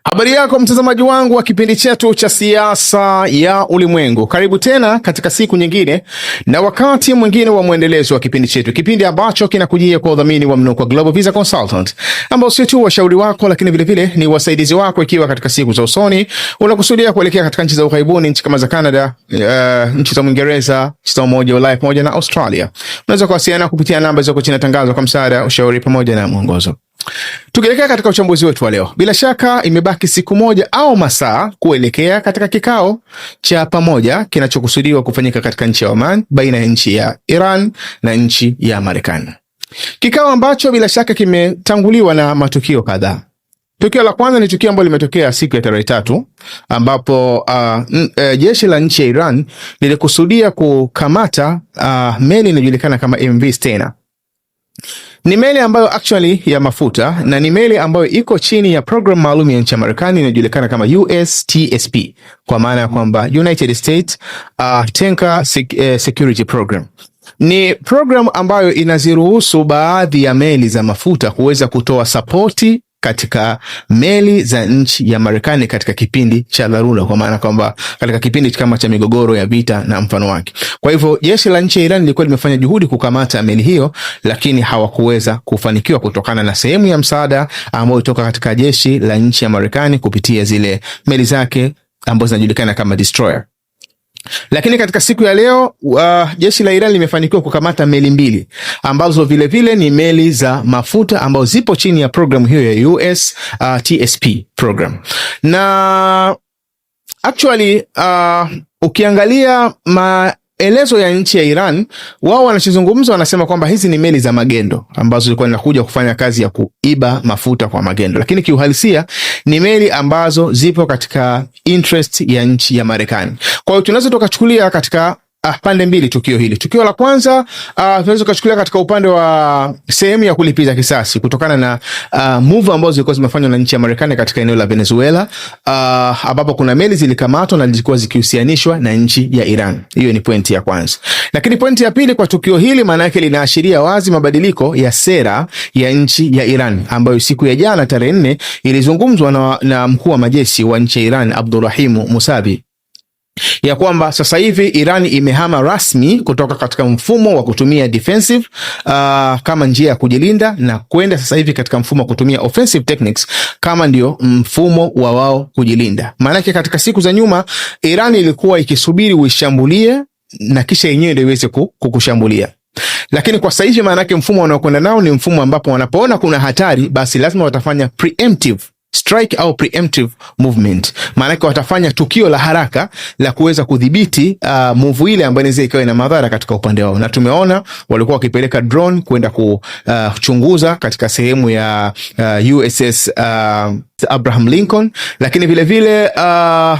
Habari yako mtazamaji wangu wa kipindi chetu cha siasa ya ulimwengu. Karibu tena katika siku nyingine na wakati mwingine wa mwendelezo wa kipindi chetu. Kipindi ambacho kinakujia kwa udhamini wa Mnukwa Global Visa Consultant, ambao sio tu washauri wako lakini vile vile ni wasaidizi wako ikiwa katika siku za usoni unakusudia kuelekea katika nchi za ughaibuni, nchi kama za Canada, nchi za Uingereza, nchi za Umoja wa Ulaya pamoja na Australia. Unaweza kuwasiliana kupitia namba zako chini tangazo kwa msaada, ushauri pamoja na mwongozo. Tukielekea katika uchambuzi wetu wa leo, bila shaka imebaki siku moja au masaa kuelekea katika kikao cha pamoja kinachokusudiwa kufanyika katika nchi ya Oman baina ya nchi ya Iran na nchi ya Marekani. Kikao ambacho bila shaka kimetanguliwa na matukio kadhaa. Tukio la kwanza ni tukio ambalo limetokea siku ya tarehe 3 ambapo jeshi la nchi ya Iran lilikusudia kukamata meli inayojulikana kama MV Stena. Ni meli ambayo actually ya mafuta na ni meli ambayo iko chini ya program maalum ya nchi ya Marekani inayojulikana kama USTSP, kwa maana ya kwamba United States Tanker Security Program. Ni program ambayo inaziruhusu baadhi ya meli za mafuta kuweza kutoa sapoti katika meli za nchi ya Marekani katika kipindi cha dharura, kwa maana kwamba katika kipindi kama cha migogoro ya vita na mfano wake. Kwa hivyo jeshi la nchi ya Iran lilikuwa limefanya juhudi kukamata meli hiyo, lakini hawakuweza kufanikiwa kutokana na sehemu ya msaada ambao ilitoka katika jeshi la nchi ya Marekani kupitia zile meli zake ambazo zinajulikana kama destroyer. Lakini katika siku ya leo jeshi la Iran limefanikiwa kukamata meli mbili ambazo vile vile ni meli za mafuta ambazo zipo chini ya program hiyo ya USTSP program. Na actually ukiangalia maelezo ya nchi ya Iran, wao wanachozungumza wanasema kwamba hizi ni meli za magendo ambazo zilikuwa zinakuja kufanya kazi ya kuiba mafuta kwa magendo, lakini kiuhalisia ni meli ambazo zipo katika interest ya nchi ya Marekani. Kwa hiyo tunaweza tukachukulia katika pande mbili tukio hili. Tukio la kwanza tunaweza kuchukulia katika upande wa sehemu ya kulipiza kisasi kutokana na move ambazo zilikuwa zimefanywa na nchi ya Marekani katika eneo la Venezuela, ambapo kuna meli zilikamatwa na zilikuwa zikihusianishwa na nchi ya Iran. Hiyo ni pointi ya kwanza. Lakini pointi ya pili kwa tukio hili, maana yake linaashiria wazi mabadiliko ya sera ya nchi ya Iran ambayo siku ya jana tarehe 4 ilizungumzwa na mkuu wa majeshi wa nchi ya Iran Abdurrahim Musavi, ya kwamba sasa hivi Iran imehama rasmi kutoka katika mfumo wa kutumia defensive kama njia ya kujilinda na kwenda sasa hivi katika mfumo wa kutumia offensive techniques kama ndio mfumo wa wao kujilinda. Maana yake katika siku za nyuma Iran ilikuwa ikisubiri uishambulie na kisha yenyewe ndio iweze kukushambulia. Lakini kwa sasa hivi maana yake mfumo wanaokwenda nao ni mfumo ambapo wanapoona kuna hatari basi lazima watafanya preemptive strike au preemptive movement. Maana watafanya tukio la haraka la kuweza kudhibiti move ile ambayo inaweza ikawa ina madhara katika upande wao. Na tumeona walikuwa wakipeleka drone kwenda kuchunguza katika sehemu ya USS Abraham Lincoln, lakini vile vile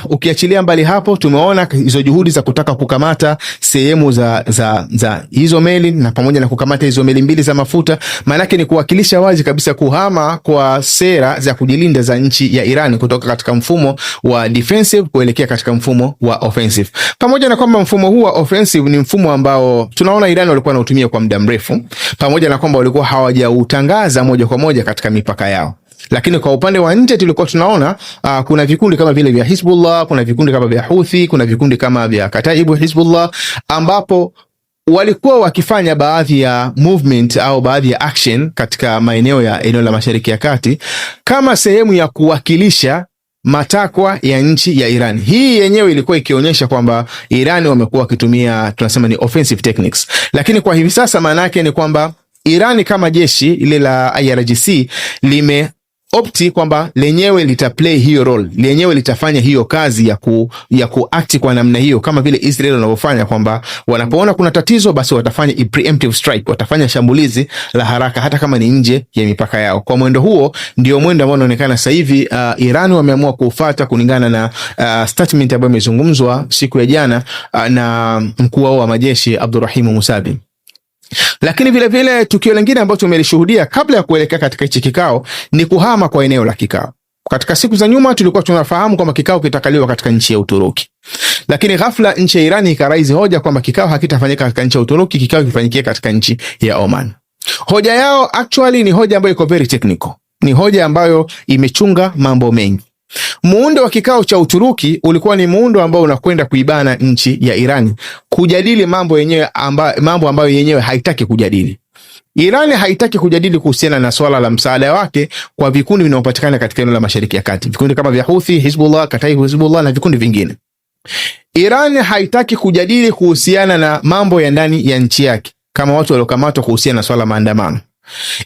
ukiachilia mbali hapo tumeona hizo juhudi za kutaka kukamata sehemu za hizo meli na pamoja na kukamata hizo meli mbili za mafuta. Maana yake ni kuwakilisha wazi kabisa kuhama kwa sera za kujilinda za nchi ya Iran kutoka katika mfumo wa defensive kuelekea katika mfumo wa offensive. Pamoja na kwamba mfumo huu wa offensive ni mfumo ambao tunaona Iran walikuwa wanautumia kwa muda mrefu, pamoja na kwamba walikuwa hawajautangaza moja kwa moja katika mipaka yao. Lakini kwa upande wa nje tulikuwa tunaona kuna vikundi kama vile vya Hizbullah, kuna vikundi kama vya Houthi, kuna vikundi kama vya Kataibu Hizbullah ambapo walikuwa wakifanya baadhi ya movement au baadhi ya action katika maeneo la Mashariki ya Kati kama sehemu ya kuwakilisha matakwa ya nchi ya Iran. Hii yenyewe ilikuwa ikionyesha kwamba Iran wamekuwa wakitumia tunasema ni offensive techniques. Lakini kwa hivi sasa maana yake ni kwamba Iran kama jeshi ile la IRGC opti kwamba lenyewe litaplay hiyo role, lenyewe litafanya hiyo kazi ya kuact kwa namna hiyo, kama vile Israel wanavyofanya kwamba wanapoona kuna tatizo basi watafanya preemptive strike, watafanya shambulizi la haraka hata kama ni nje ya mipaka yao. Kwa mwendo huo ndio mwendo ambao unaonekana sasa hivi Iran wameamua kufuata kulingana na statement ambayo imezungumzwa siku ya jana na mkuu wao wa majeshi Abdurrahim Musavi. Lakini vile vile tukio lingine ambalo tumelishuhudia kabla ya kuelekea katika hichi kikao ni kuhama kwa eneo la kikao. Katika siku za nyuma tulikuwa tunafahamu kwamba kikao kitakaliwa katika nchi ya Uturuki. Lakini ghafla nchi ya Iran ikaraizi hoja kwamba kikao hakitafanyika katika nchi ya Uturuki, kikao kifanyikie katika nchi ya Oman. Hoja yao actually ni hoja ambayo iko very technical. Ni hoja ambayo imechunga mambo mengi. Muundo wa kikao cha Uturuki ulikuwa ni muundo ambao unakwenda kuibana nchi ya Irani kujadili mambo ambayo yenyewe haitaki kujadili. Irani haitaki kujadili kuhusiana na swala la msaada wake kwa vikundi vinavyopatikana katika eneo la Mashariki ya Kati, vikundi kama vya Houthi, Hizbullah, Kataib Hizbullah na vikundi vingine. Irani haitaki kujadili kuhusiana na mambo ya ndani ya nchi yake kama watu waliokamatwa kuhusiana na swala maandamano.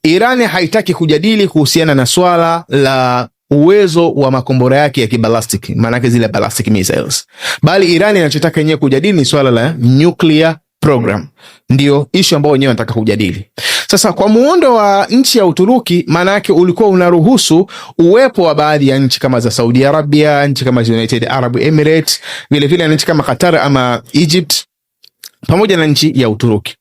Irani haitaki kujadili kuhusiana na swala la uwezo wa makombora yake ya kibalistiki, maana yake zile ballistic missiles. Bali Irani inachotaka yenyewe kujadili ni swala la nuclear program. Ndio issue ambayo wenyewe wanataka kujadili. Sasa kwa muundo wa nchi ya Uturuki, maana yake ulikuwa unaruhusu uwepo wa baadhi ya nchi kama za Saudi Arabia, nchi kama United Arab Emirates, vile vile nchi kama Qatar ama Egypt, pamoja na nchi ya Uturuki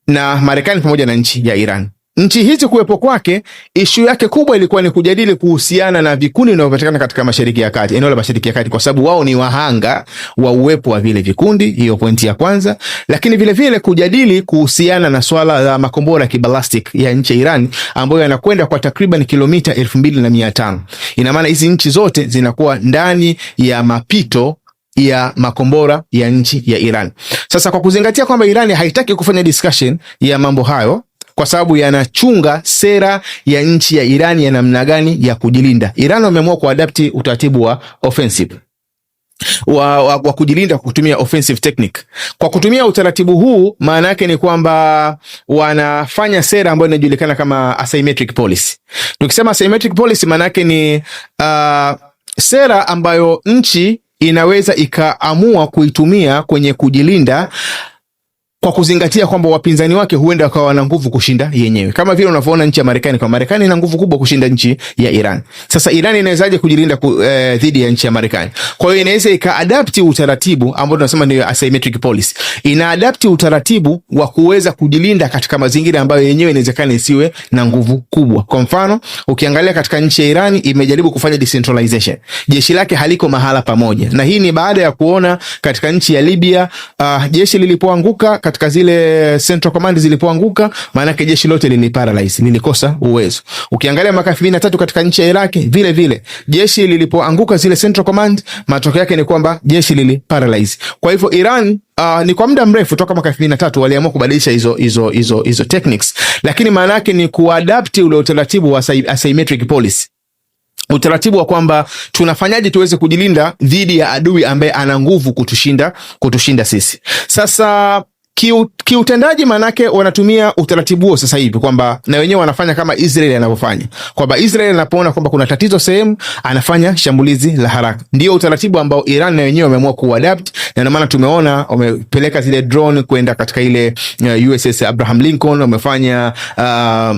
na Marekani pamoja na nchi ya Iran. Nchi hizi kuwepo kwake, issue yake kubwa ilikuwa ni kujadili kuhusiana na vikundi vinavyopatikana katika Mashariki ya Kati, eneo la Mashariki ya Kati, kwa sababu wao ni wahanga wa uwepo wa vile vikundi. Hiyo pointi ya kwanza. Lakini vile vile kujadili kuhusiana na swala la makombora ya kiballistic ya nchi ya Iran ambayo yanakwenda kwa takriban kilomita 2500. Ina maana hizi nchi zote zinakuwa ndani ya mapito ya makombora ya nchi ya Iran. Sasa kwa kuzingatia kwamba Iran haitaki kufanya discussion ya mambo hayo kwa sababu yanachunga sera ya nchi ya Iran ya namna gani ya kujilinda. Iran wameamua kuadapti utaratibu wa offensive wa kujilinda kwa kutumia offensive technique. Kwa kutumia utaratibu huu, maana yake ni kwamba wanafanya sera ambayo inajulikana kama asymmetric policy. Tukisema asymmetric policy, maana yake ni sera ambayo nchi inaweza ikaamua kuitumia kwenye kujilinda kwa kuzingatia kwamba wapinzani wake huenda wakawa na nguvu kushinda yenyewe. Kama vile unavyoona nchi ya Marekani, kwa Marekani ina nguvu kubwa kushinda nchi ya Iran. Sasa Iran inawezaje kujilinda dhidi ya nchi ya Marekani? Kwa hiyo inaweza ikaadapti utaratibu ambao tunasema ni asymmetric policy. Inaadapti utaratibu wa kuweza kujilinda katika mazingira ambayo yenyewe inawezekana isiwe na nguvu kubwa. Kwa mfano, ukiangalia katika nchi ya Iran imejaribu kufanya decentralization. Jeshi lake haliko mahala pamoja. Na hii ni baada ya kuona katika nchi ya Libya jeshi lilipoanguka, katika zile Central Command zilipoanguka, maana yake jeshi lote liliparalyze, lilikosa uwezo. Ukiangalia mwaka 2003 katika nchi ya Iraq, vile vile jeshi lilipoanguka zile Central Command, matokeo yake ni kwamba jeshi liliparalyze. Kwa hivyo Iran ni kwa muda mrefu toka mwaka 2003 waliamua kubadilisha hizo techniques, lakini maana yake ni kuadapti ule utaratibu wa asymmetric policy. Utaratibu wa kwamba tunafanyaje tuweze kujilinda dhidi ya adui ambaye ana nguvu kutushinda sisi. Sasa kiutendaji manake wanatumia utaratibu huo sasa hivi, kwamba na wenyewe wanafanya kama Israel anavyofanya, kwamba Israel anapoona kwamba kuna tatizo sehemu anafanya shambulizi la haraka. Ndio utaratibu ambao Iran na wenyewe wameamua kuadapt, na ndio maana tumeona wamepeleka zile drone kwenda katika ile USS Abraham Lincoln, wamefanya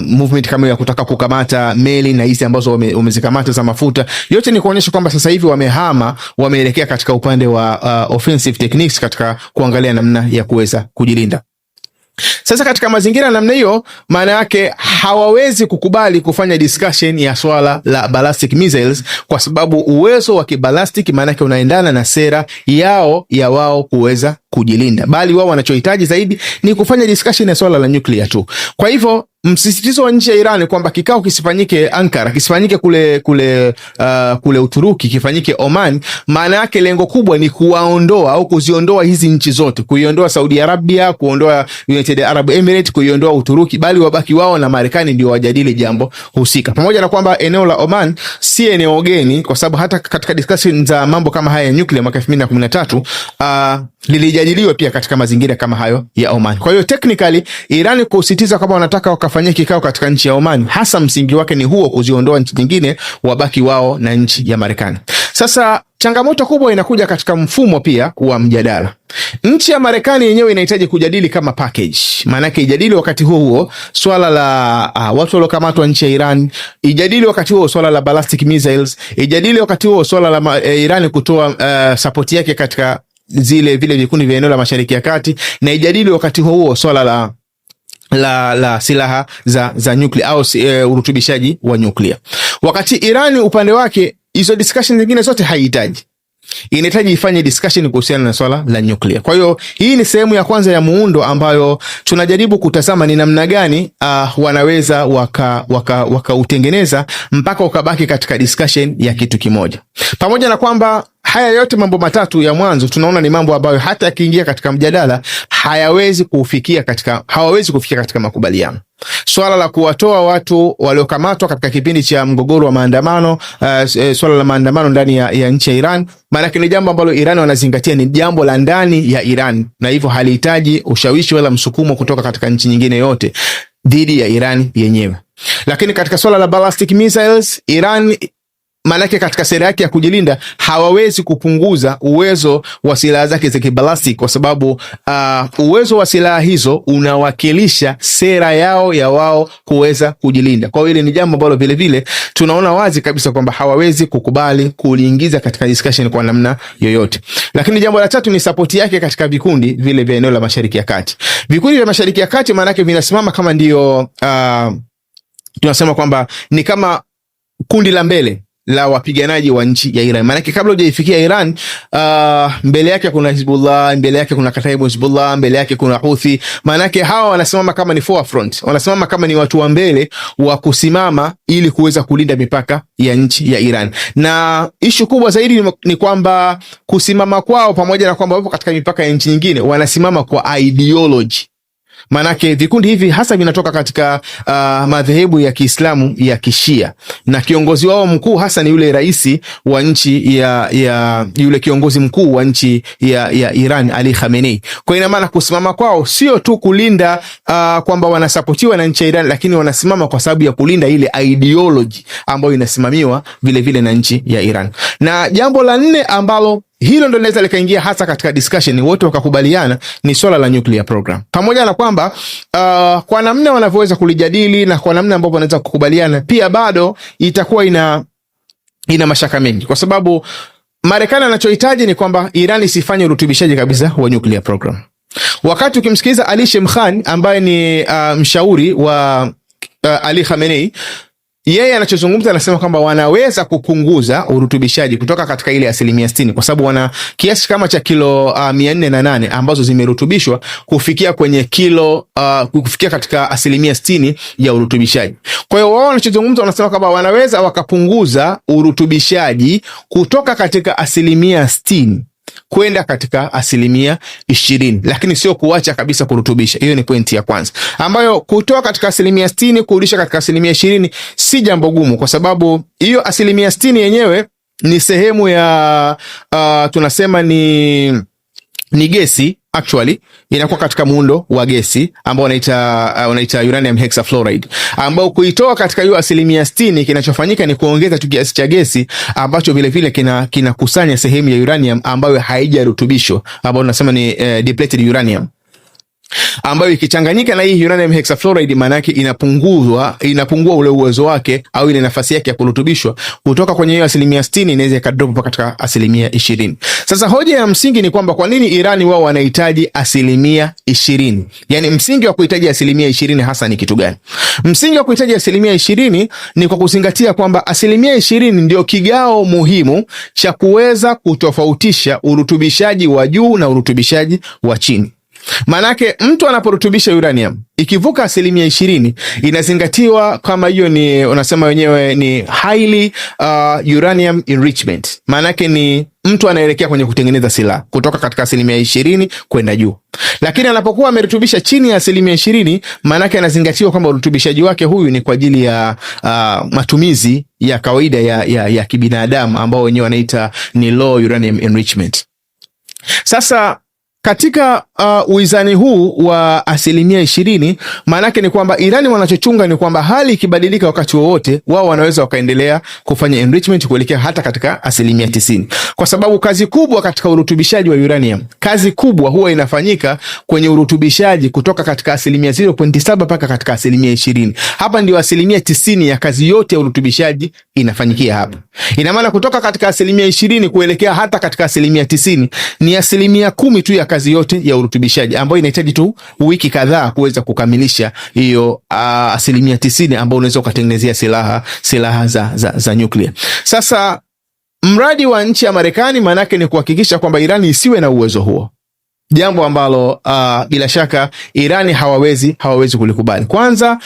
movement kama ya kutaka kukamata meli na hizi ambazo wamezikamata za mafuta. Yote ni kuonyesha kwamba sasa hivi wamehama, wameelekea katika upande wa offensive techniques, katika kuangalia namna ya kuweza kujilinda. Sasa katika mazingira namna hiyo, maana yake hawawezi kukubali kufanya discussion ya swala la ballistic missiles, kwa sababu uwezo wa kiballistic maana yake unaendana na sera yao ya wao kuweza kujilinda, bali wao wanachohitaji zaidi ni kufanya discussion ya swala la nuclear tu. Kwa hivyo msisitizo wa nchi ya Iran kwamba kikao kisifanyike Ankara, kisifanyike kule Uturuki, kifanyike Oman, maana yake lengo kubwa ni kuwaondoa au kuziondoa hizi nchi zote, kuiondoa Saudi Arabia, kuondoa United Arab Emirates, kuiondoa Uturuki, bali wabaki wao na Marekani ndio wajadili jambo husika. Pamoja na kwamba eneo la Oman si eneo geni, kwa sababu hata katika discussion za mambo kama haya ya nuclear mwaka 2013 lilijadiliwa pia katika mazingira kama hayo ya Oman. Kwa hiyo technically Iran kusisitiza kwamba wanataka wakafanyia kikao katika nchi ya Oman, hasa msingi wake ni huo, kuziondoa nchi nyingine, wabaki wao na nchi ya Marekani. Sasa changamoto kubwa inakuja katika mfumo pia wa mjadala. Nchi ya Marekani yenyewe inahitaji kujadili kama package. Maana yake ijadili wakati huo swala la watu waliokamatwa nchi ya Iran, ijadili wakati huo swala la ballistic missiles, ijadili wakati huo swala la Iran kutoa support yake katika vile vikundi vya eneo la Mashariki ya Kati, na ijadili wakati huo swala la silaha za nuclear au urutubishaji wa nuclear. Wakati Iran upande wake hizo discussion zingine zote haihitaji. inahitaji ifanye discussion kuhusiana na swala la nuclear. Kwa hiyo hii ni sehemu ya kwanza ya muundo ambayo tunajaribu kutazama ni namna gani wanaweza wakautengeneza mpaka ukabaki katika discussion ya kitu kimoja. Pamoja na kwamba haya yote mambo matatu ya mwanzo tunaona ni mambo ambayo hata yakiingia katika mjadala hawawezi kufikia katika makubaliano. Swala la kuwatoa watu waliokamatwa katika kipindi cha mgogoro wa maandamano, swala la maandamano ndani ya nchi ya Iran, maana ni jambo ambalo Iran wanazingatia ni jambo la ndani ya Iran, na hivyo halihitaji ushawishi wala msukumo kutoka katika nchi nyingine yote dhidi ya Iran yenyewe. Lakini katika swala la ballistic missiles, Iran manake katika sera yake ya kujilinda hawawezi kupunguza uwezo wa silaha zake za kibalastiki, kwa sababu uwezo wa silaha hizo unawakilisha sera yao ya wao kuweza kujilinda. Kwa hiyo hili ni jambo ambalo vile vile tunaona wazi kabisa kwamba hawawezi kukubali kuliingiza katika discussion kwa namna yoyote. Lakini jambo la tatu ni support yake katika vikundi vile vya eneo la Mashariki ya Kati. Vikundi vya Mashariki ya Kati manake vinasimama kama ndio tunasema kwamba ni kama kundi la mbele la wapiganaji wa nchi ya Iran. Maana kabla hujaifikia Iran, mbele yake kuna Hizbullah, mbele yake kuna Kataib Hizbullah, mbele yake kuna Houthi. Maana hawa wanasimama kama ni forefront, wanasimama kama ni watu wa mbele wa kusimama ili kuweza kulinda mipaka ya nchi ya Iran. Na ishu kubwa zaidi ni kwamba kusimama kwao, pamoja na kwamba wapo katika mipaka ya nchi nyingine, wanasimama kwa ideology. Manake vikundi hivi hasa vinatoka katika madhehebu ya Kiislamu ya Kishia, na kiongozi wao mkuu hasa ni yule raisi wa nchi yule kiongozi mkuu wa nchi ya Iran, Ali Khamenei. Kwa ina maana kusimama kwao sio tu kulinda kwamba wanasapotiwa na nchi ya Iran, lakini wanasimama kwa sababu ya kulinda ile ideology ambayo inasimamiwa vile vile na nchi ya Iran. Na jambo la nne ambalo hilo ndo linaweza likaingia hasa katika discussion wote wakakubaliana ni swala la nuclear program. Pamoja na kwamba kwa namna wanavyoweza kulijadili na kwa namna ambavyo wanaweza kukubaliana, pia bado itakuwa ina mashaka mengi, kwa sababu Marekani anachohitaji ni kwamba Iran isifanye urutubishaji kabisa wa nuclear program. Wakati ukimsikiliza Ali Shemkhan ambaye ni mshauri wa Ali Khamenei, yeye anachozungumza anasema kwamba wanaweza kupunguza urutubishaji kutoka katika ile 60%, kwa sababu wana kiasi kama cha kilo 408 ambazo zimerutubishwa kufikia kwenye kufikia katika 60% ya urutubishaji. Kwa hiyo wao wanachozungumza wanasema kwamba wanaweza wakapunguza urutubishaji kutoka katika 60% kwenda katika 20%, lakini sio kuacha kabisa kurutubisha. Hiyo ni pointi ya kwanza, ambayo kutoa katika 60% kurudisha katika 20% si jambo gumu, kwa sababu hiyo 60% yenyewe ni sehemu ya tunasema ni gesi. Actually inakuwa katika muundo wa gesi ambao wanaita uranium hexafluoride, ambao kuitoa katika hiyo 60% kinachofanyika ni kuongeza tu kiasi cha gesi ambacho vile vile kinakusanya sehemu ya uranium ambayo haijarutubishwa, ambao tunasema ni depleted uranium, ambayo ikichanganyika na hii uranium hexafluoride maana yake inapungua ule uwezo wake au ile nafasi yake ya kurutubishwa kutoka kwenye hiyo 60% inaweza ikadrop mpaka katika 20%. Sasa hoja ya msingi ni kwamba kwa nini Irani wao wanahitaji 20%? Yani msingi wa kuhitaji 20% hasa ni kitu gani? Msingi wa kuhitaji 20% ni kwa kuzingatia kwamba 20% ndio kigao muhimu cha kuweza kutofautisha urutubishaji wa juu na urutubishaji wa chini. Manake mtu anaporutubisha uranium ikivuka 20% inazingatiwa kama hiyo ni unasema wenyewe ni highly uranium enrichment. Manake ni mtu anaelekea kwenye kutengeneza silaha kutoka katika 20% kwenda juu. Lakini anapokuwa amerutubisha chini ya 20%, manake anazingatiwa kwamba urutubishaji wake huyu ni kwa ajili ya matumizi ya kawaida ya kibinadamu ambao wenyewe wanaita ni low uranium enrichment. Sasa katika uizani huu wa 20%, maanake ni kwamba Irani wanachochunga ni kwamba hali ikibadilika wakati wowote wao wanaweza wakaendelea kufanya enrichment kuelekea hata katika 90%. Kwa sababu kazi kubwa katika urutubishaji wa uranium, kazi kubwa huwa inafanyika kwenye urutubishaji kutoka katika 0.7 mpaka katika 20%. Hapa ndio 90% ya kazi yote ya urutubishaji inafanyikia hapa. Ina maana kutoka katika 20% kuelekea hata katika 90% ni 10% tu ya kazi yote ya urutubishaji, ambayo inahitaji tu wiki kadhaa kuweza kukamilisha hiyo 90% ambayo unaweza kutengenezea silaha za nuclear. Sasa mradi wa nchi ya Marekani manake ni kuhakikisha kwamba Irani isiwe na uwezo huo, jambo ambalo bila shaka Irani hawawezi kulikubali. Kwanza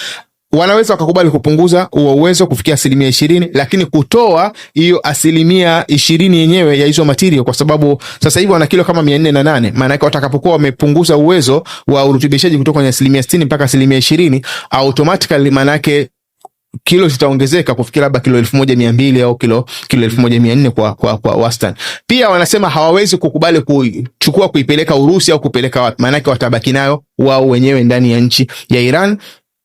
wanaweza wakakubali kupunguza huo uwezo kufikia 20%, lakini kutoa hiyo 20% yenyewe ya hizo material, kwa sababu sasa hivi wana kilo kama 408. Maana yake watakapokuwa wamepunguza uwezo wa urutubishaji kutoka kwenye 60% mpaka 20%, automatically maana yake kilo zitaongezeka kufikia labda kilo 1200 au kilo 1400 kwa wastani. Pia wanasema hawawezi kukubali kuipeleka Urusi au kupeleka wapi, maana yake watabaki nayo wao wenyewe ndani ya nchi ya Iran.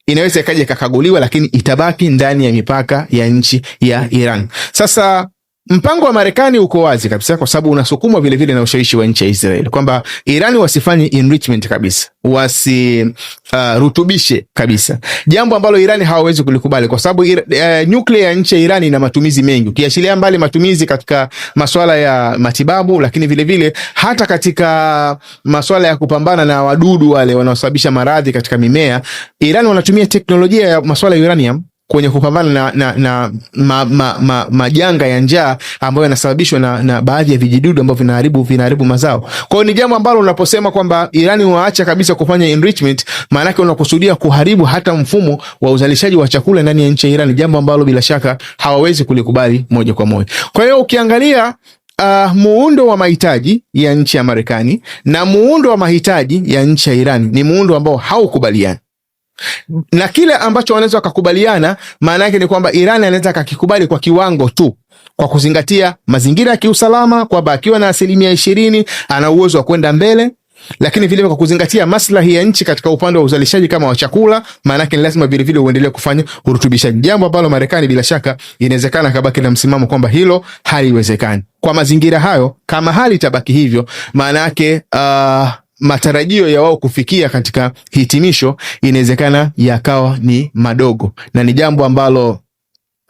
Inaweza ikaja ikakaguliwa, lakini itabaki ndani ya mipaka ya nchi ya Iran. Sasa mpango wa Marekani uko wazi kabisa, kwa sababu unasukumwa vile vile na ushawishi wa nchi ya Israel kwamba Irani wasifanye enrichment kabisa, rutubishe kabisa, jambo ambalo Irani hawawezi kulikubali, kwa sababu nuclear ya nchi ya Irani ina matumizi mengi, ukiachilia mbali matumizi katika masuala ya matibabu, lakini vile vile hata katika masuala ya kupambana na wadudu wale wanaosababisha maradhi katika mimea. Irani wanatumia teknolojia ya masuala ya uranium kwenye kupambana na majanga ya njaa ambayo yanasababishwa na baadhi ya vijidudu ambavyo vinaharibu mazao. Kwa hiyo ni jambo ambalo unaposema kwamba Irani waacha kabisa kufanya enrichment, maana yake unakusudia kuharibu hata mfumo wa uzalishaji wa chakula ndani ya nchi ya Irani, jambo ambalo bila shaka hawawezi kulikubali moja kwa moja. Kwa hiyo ukiangalia muundo wa mahitaji ya nchi ya Marekani na muundo wa mahitaji ya nchi ya Irani ni muundo ambao haukubaliani. Na kile ambacho wanaweza wakakubaliana, maana yake ni kwamba Iran anaweza akakikubali kwa kiwango tu, kwa kuzingatia mazingira ya kiusalama, kwamba akiwa na 20% ana uwezo wa kwenda mbele, lakini vile kwa kuzingatia maslahi ya nchi katika upande wa uzalishaji kama wa chakula, maana yake ni lazima vile vile uendelee kufanya urutubishaji, jambo ambalo Marekani bila shaka inawezekana kabaki na msimamo kwamba hilo haliwezekani. Kwa mazingira hayo, kama hali itabaki hivyo, maana yake matarajio ya wao kufikia katika hitimisho inawezekana yakawa ni madogo, na ni jambo ambalo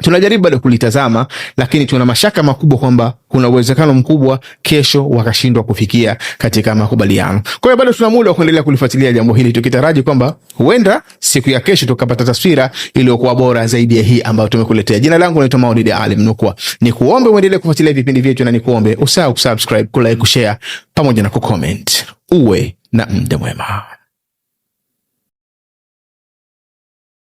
tunajaribu bado kulitazama, lakini tuna mashaka makubwa kwamba kuna uwezekano mkubwa kesho wakashindwa kufikia katika makubaliano. Kwa hiyo bado tuna muda wa kuendelea kulifuatilia jambo hili, tukitaraji kwamba huenda siku ya kesho tukapata taswira iliyokuwa bora zaidi ya hii ambayo tumekuletea. Jina langu naitwa Maulid Ali Mnukwa. Nikuombe uendelee kufuatilia vipindi vyetu, na nikuombe usahau kusubscribe, kulike, kushare pamoja na kucomment. Uwe na muda mwema.